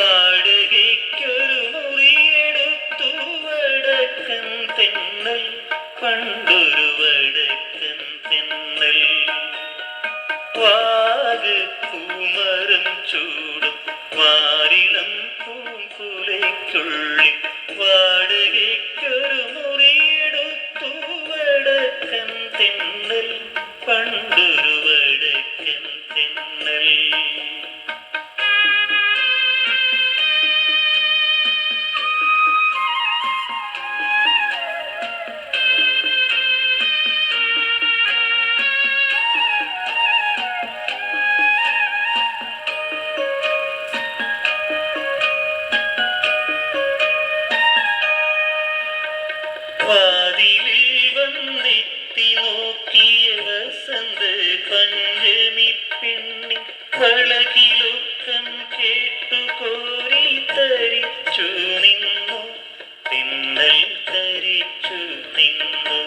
വാടകയ്ക്കൊരു മുറിയെടുത്തു വടക്കൻ തെന്നൽ, പണ്ടൊരു വടക്കൻ തെന്നൽ. വാഗ് പൂമരം ചൂടും വാരിളം പൂങ്കുലയ്ക്കുള്ളിൽ, വാടകയ്ക്കൊരു മുറിയെടുത്തു വടക്കൻ തെന്നൽ, പണ്ടൊരു വടക്കൻ തെന്നൽ. വാതിലിൽ വന്നെത്തി നോക്കിയ വസന്ത പഞ്ചമി പെണ്ണി, വളകിലൊക്കം കേട്ടു കോരി തരിച്ചു നിന്നു, തിന്നൽ തരിച്ചു നിന്നു.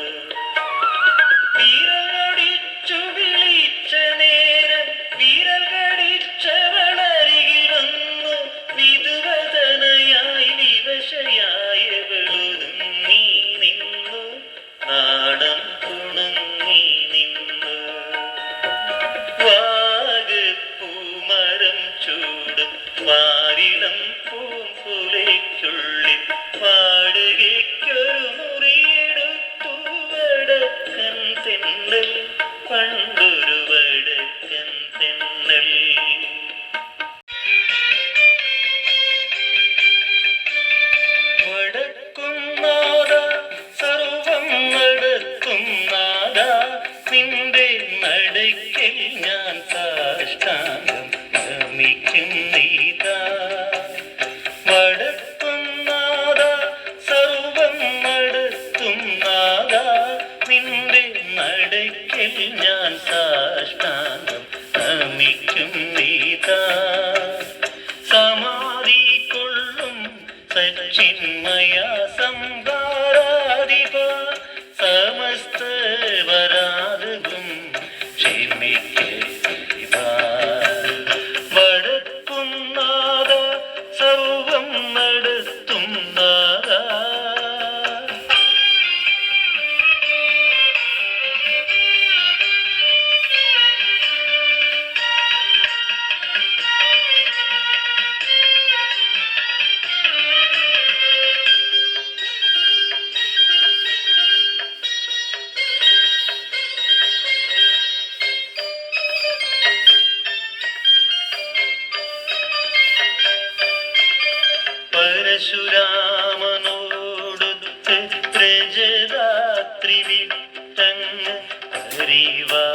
വിരലൊടിച്ചു വിളിച്ച നേരം വിരൽ കടിച്ചവളരികിൽ വന്നു, വിധുവദനയായി വിവശയായവളൊതുങ്ങി നിന്നു, നാണം തുണങ്ങി നിന്നു. വാഗ് പൂമരം ചൂടും വാരിളം പൂങ്കുലയ്ക്കുള്ളിൽ, വാടകയ്ക്കൊരു മുറിയെടുത്തു വടക്കൻ തെന്നൽ, പണ്ടൊരു വടക്കൻ തെന്നൽ. വടക്കും നാദ സർവം നടത്തും നാദ, നിന്റെ നടയ്ക്കൽ ഞാൻ സാഷ്ടാംഗം നമിക്കും നീതാ. വടക്കും നാദ സർവം നടത്തും നാദ, നിന്റെ നടയ്ക്കൽ ഞാൻ സാഷ്ടാംഗം നമിക്കും നീതാ. സമാധി കൊള്ളും സച്ചിന്മയ സംഹാരാധിപ, സമസ്ത വരാതകും ക്ഷമിക്കുക. വടക്കും നാദ സർവം നടത്തും നാദ. പരശുരാമനോടൊത്ത് രജതാത്രി വിട്ടങ്ങ് ഹരിവാ